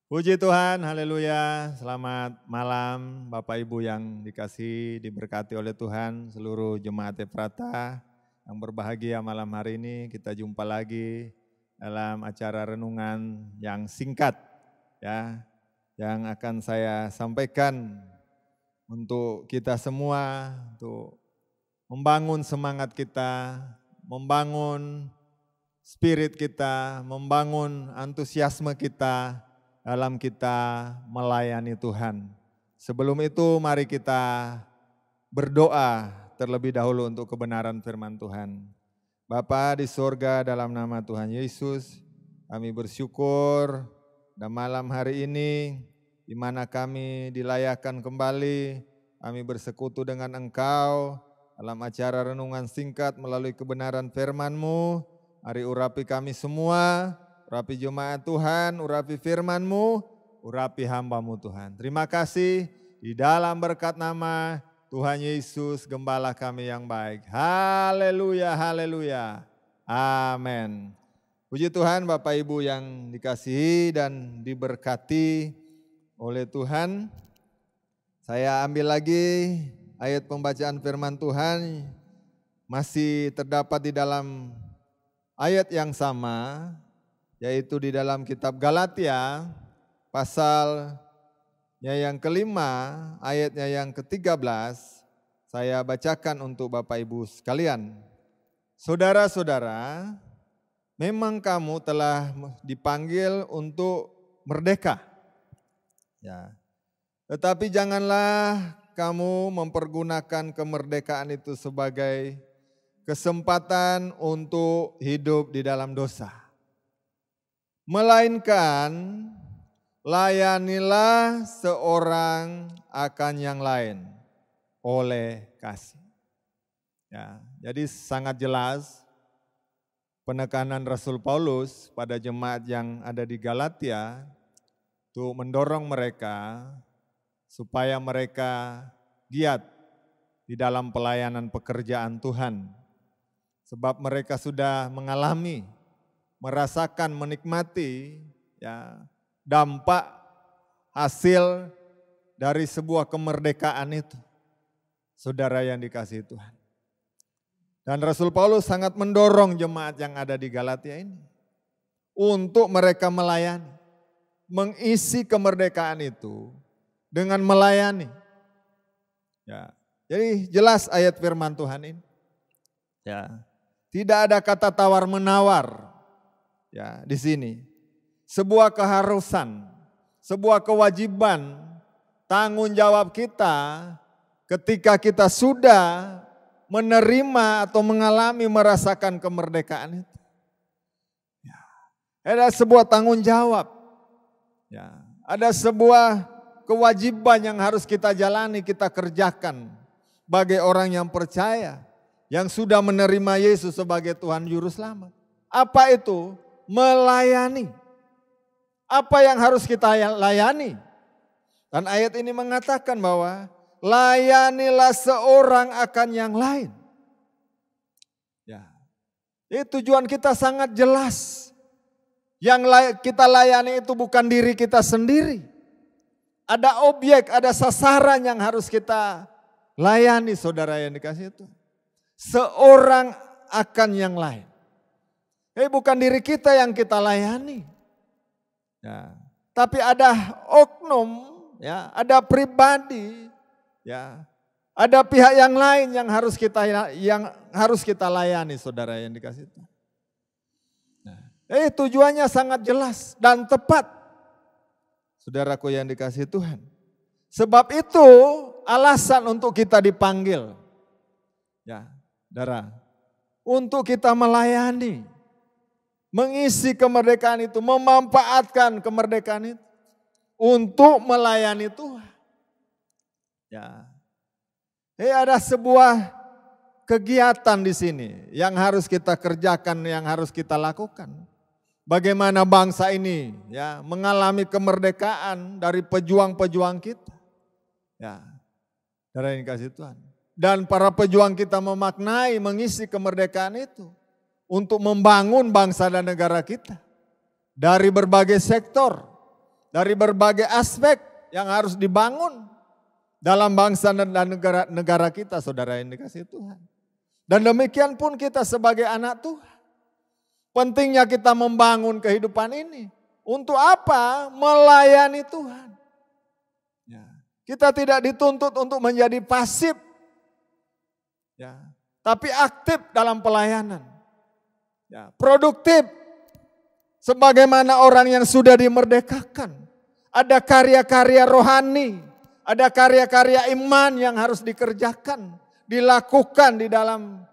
Puji Tuhan, haleluya. Selamat malam Bapak Ibu yang dikasihi, diberkati oleh Tuhan, seluruh jemaat Efrata yang berbahagia malam hari ini. Kita jumpa lagi dalam acara renungan yang singkat ya, yang akan saya sampaikan untuk kita semua, untuk membangun semangat kita, membangun spirit kita, membangun antusiasme kita dalam kita melayani Tuhan. Sebelum itu mari kita berdoa terlebih dahulu untuk kebenaran firman Tuhan. Bapa di surga, dalam nama Tuhan Yesus, kami bersyukur dan malam hari ini di mana kami dilayakkan kembali, kami bersekutu dengan Engkau dalam acara renungan singkat melalui kebenaran firman-Mu. Mari urapi kami semua, urapi jemaat Tuhan, urapi firman-Mu, urapi hamba-Mu Tuhan. Terima kasih di dalam berkat nama Tuhan Yesus, Gembala kami yang baik. Haleluya, haleluya. Amin. Puji Tuhan Bapak Ibu yang dikasihi dan diberkati oleh Tuhan. Saya ambil lagi ayat pembacaan firman Tuhan, masih terdapat di dalam ayat yang sama, yaitu di dalam kitab Galatia pasalnya yang kelima, ayatnya yang ke-13, saya bacakan untuk Bapak Ibu sekalian. Saudara-saudara, memang kamu telah dipanggil untuk merdeka. Ya. Tetapi janganlah kamu mempergunakan kemerdekaan itu sebagai kesempatan untuk hidup di dalam dosa. Melainkan layanilah seorang akan yang lain oleh kasih. Ya, jadi sangat jelas penekanan Rasul Paulus pada jemaat yang ada di Galatia untuk mendorong mereka supaya mereka giat di dalam pelayanan pekerjaan Tuhan. Sebab mereka sudah mengalami, merasakan, menikmati ya, dampak hasil dari sebuah kemerdekaan itu. Saudara yang dikasihi Tuhan. Dan Rasul Paulus sangat mendorong jemaat yang ada di Galatia ini untuk mereka melayani, mengisi kemerdekaan itu dengan melayani. Ya, jadi jelas ayat firman Tuhan ini. Ya, tidak ada kata tawar-menawar ya di sini. Sebuah keharusan, sebuah kewajiban, tanggung jawab kita ketika kita sudah menerima atau mengalami merasakan kemerdekaan itu. Ya, ada sebuah tanggung jawab. Ya, ada sebuah kewajiban yang harus kita jalani, kita kerjakan sebagai orang yang percaya, yang sudah menerima Yesus sebagai Tuhan Juru Selamat. Apa itu? Melayani. Apa yang harus kita layani? Dan ayat ini mengatakan bahwa layanilah seorang akan yang lain. Ya, itu tujuan kita sangat jelas. Yang kita layani itu bukan diri kita sendiri. Ada objek, ada sasaran yang harus kita layani, saudara yang dikasihi Tuhan. Seorang akan yang lain. Bukan diri kita yang kita layani. Ya, tapi ada oknum, ya, ada pribadi, ya, ada pihak yang lain yang harus kita layani, saudara yang dikasihi Tuhan. Tujuannya sangat jelas dan tepat, saudaraku yang dikasihi Tuhan. Sebab itu alasan untuk kita dipanggil, ya, saudara, untuk kita melayani, mengisi kemerdekaan itu, memanfaatkan kemerdekaan itu untuk melayani Tuhan. Ya, ada sebuah kegiatan di sini yang harus kita kerjakan, yang harus kita lakukan. Bagaimana bangsa ini ya mengalami kemerdekaan dari pejuang-pejuang kita. Ya, saudara yang dikasihi Tuhan. Dan para pejuang kita memaknai, mengisi kemerdekaan itu untuk membangun bangsa dan negara kita. Dari berbagai sektor, dari berbagai aspek yang harus dibangun dalam bangsa dan negara kita, saudara yang dikasihi Tuhan. Dan demikian pun kita sebagai anak Tuhan. Pentingnya kita membangun kehidupan ini. Untuk apa? Melayani Tuhan. Ya. Kita tidak dituntut untuk menjadi pasif. Ya. Tapi aktif dalam pelayanan. Ya. Produktif. Sebagaimana orang yang sudah dimerdekakan. Ada karya-karya rohani. Ada karya-karya iman yang harus dikerjakan. Dilakukan di dalam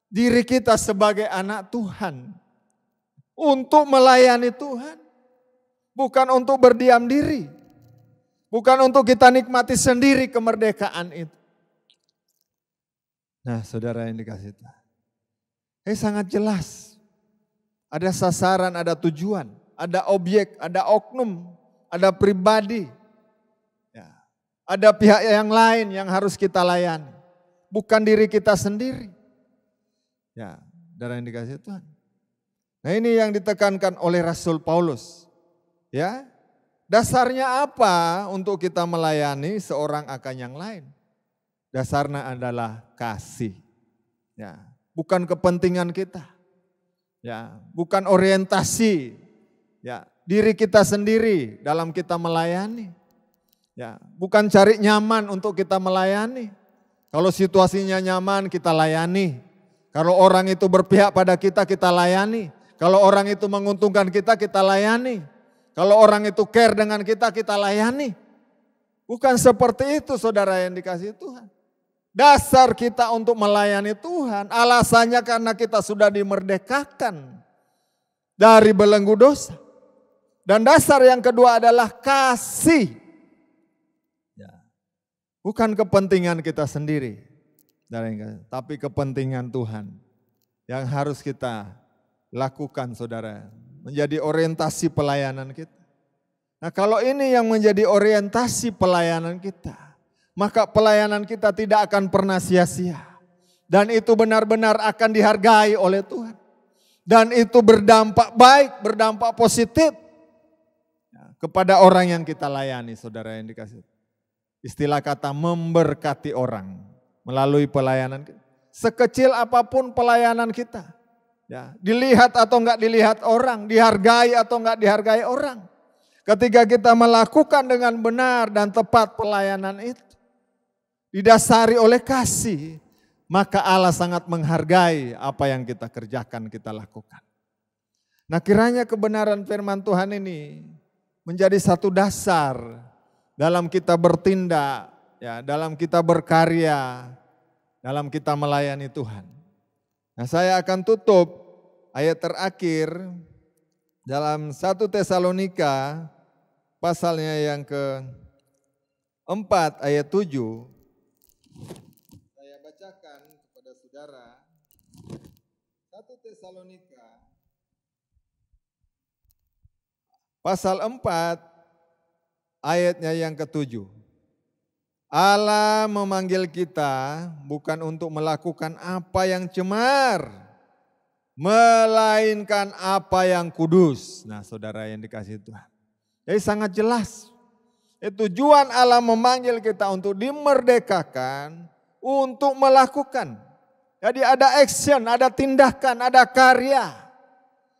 diri kita sebagai anak Tuhan. Untuk melayani Tuhan. Bukan untuk berdiam diri. Bukan untuk kita nikmati sendiri kemerdekaan itu. Nah, saudara yang dikasihi Tuhan. Sangat jelas. Ada sasaran, ada tujuan, ada objek, ada oknum, ada pribadi. Ya. Ada pihak yang lain yang harus kita layani. Bukan diri kita sendiri. Ya, saudara yang dikasihi Tuhan. Nah, ini yang ditekankan oleh Rasul Paulus. Ya, dasarnya apa untuk kita melayani seorang akan yang lain? Dasarnya adalah kasih. Ya, bukan kepentingan kita. Ya, bukan orientasi. Ya, diri kita sendiri dalam kita melayani. Ya, bukan cari nyaman untuk kita melayani. Kalau situasinya nyaman kita layani. Kalau orang itu berpihak pada kita, kita layani. Kalau orang itu menguntungkan kita, kita layani. Kalau orang itu care dengan kita, kita layani. Bukan seperti itu, saudara yang dikasihi Tuhan. Dasar kita untuk melayani Tuhan, alasannya karena kita sudah dimerdekakan dari belenggu dosa. Dan dasar yang kedua adalah kasih. Ya. Bukan kepentingan kita sendiri, tapi kepentingan Tuhan yang harus kita lakukan, saudara. Menjadi orientasi pelayanan kita. Nah, kalau ini yang menjadi orientasi pelayanan kita, maka pelayanan kita tidak akan pernah sia-sia. Dan itu benar-benar akan dihargai oleh Tuhan. Dan itu berdampak baik, berdampak positif kepada orang yang kita layani, saudara yang dikasihi. Istilah kata memberkati orang melalui pelayanan kita. Sekecil apapun pelayanan kita. Ya, dilihat atau enggak dilihat orang, dihargai atau enggak dihargai orang. Ketika kita melakukan dengan benar dan tepat pelayanan itu, didasari oleh kasih, maka Allah sangat menghargai apa yang kita kerjakan, kita lakukan. Nah, kiranya kebenaran firman Tuhan ini menjadi satu dasar dalam kita bertindak, ya, dalam kita berkarya, dalam kita melayani Tuhan. Nah, saya akan tutup ayat terakhir dalam 1 Tesalonika pasalnya yang ke-4 ayat 7. Saya bacakan kepada saudara 1 Tesalonika pasal 4 ayatnya yang ke-7. Allah memanggil kita bukan untuk melakukan apa yang cemar, melainkan apa yang kudus. Nah, saudara yang dikasihi Tuhan. Jadi sangat jelas. Tujuan Allah memanggil kita untuk dimerdekakan, untuk melakukan. Jadi ada action, ada tindakan, ada karya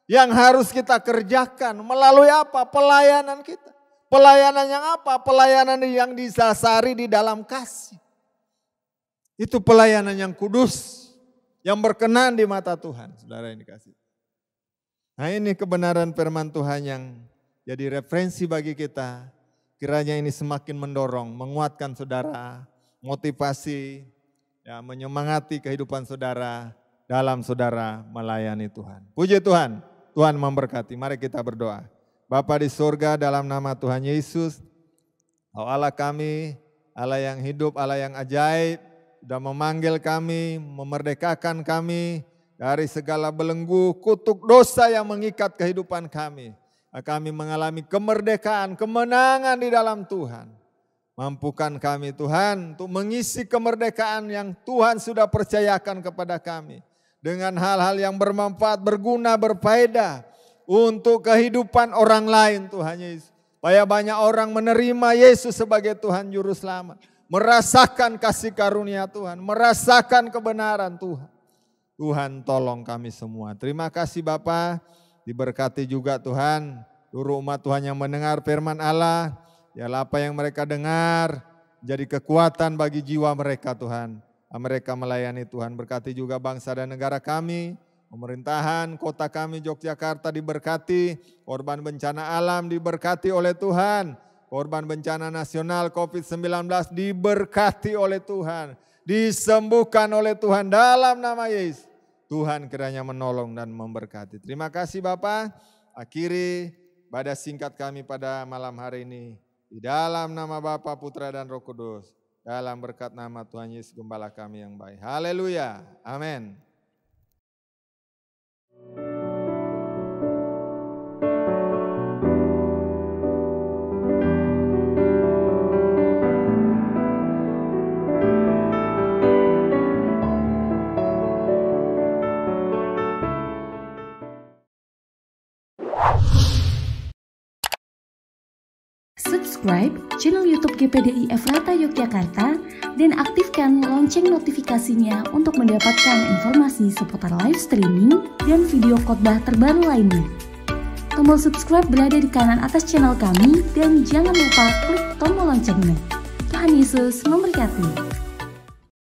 yang harus kita kerjakan melalui apa? Pelayanan kita. Pelayanan yang apa? Pelayanan yang didasari di dalam kasih. Itu pelayanan yang kudus, yang berkenan di mata Tuhan, saudara yang dikasihi. Nah, ini kebenaran firman Tuhan yang jadi referensi bagi kita. Kiranya ini semakin mendorong, menguatkan saudara, motivasi, ya, menyemangati kehidupan saudara dalam saudara melayani Tuhan. Puji Tuhan, Tuhan memberkati. Mari kita berdoa. Bapa di surga, dalam nama Tuhan Yesus, Allah kami, Allah yang hidup, Allah yang ajaib, sudah memanggil kami, memerdekakan kami dari segala belenggu, kutuk dosa yang mengikat kehidupan kami. Kami mengalami kemerdekaan, kemenangan di dalam Tuhan. Mampukan kami Tuhan untuk mengisi kemerdekaan yang Tuhan sudah percayakan kepada kami. Dengan hal-hal yang bermanfaat, berguna, berfaedah untuk kehidupan orang lain Tuhan Yesus. Supaya banyak orang menerima Yesus sebagai Tuhan Juru Selamat. Merasakan kasih karunia Tuhan, merasakan kebenaran Tuhan. Tuhan tolong kami semua. Terima kasih Bapa, diberkati juga Tuhan. Seluruh umat Tuhan yang mendengar firman Allah, biarlah apa yang mereka dengar jadi kekuatan bagi jiwa mereka Tuhan. Mereka melayani Tuhan. Berkati juga bangsa dan negara kami. Pemerintahan kota kami Yogyakarta diberkati, korban bencana alam diberkati oleh Tuhan, korban bencana nasional COVID-19 diberkati oleh Tuhan, disembuhkan oleh Tuhan dalam nama Yesus. Tuhan kiranya menolong dan memberkati. Terima kasih Bapa. Akhiri ibadah singkat kami pada malam hari ini. Di dalam nama Bapa, Putra dan Roh Kudus. Dalam berkat nama Tuhan Yesus Gembala kami yang baik. Haleluya. Amin. Subscribe channel YouTube GPDI Efrata Yogyakarta dan aktifkan lonceng notifikasinya untuk mendapatkan informasi seputar live streaming dan video khotbah terbaru lainnya. Tombol subscribe berada di kanan atas channel kami dan jangan lupa klik tombol loncengnya. Tuhan Yesus memberkati.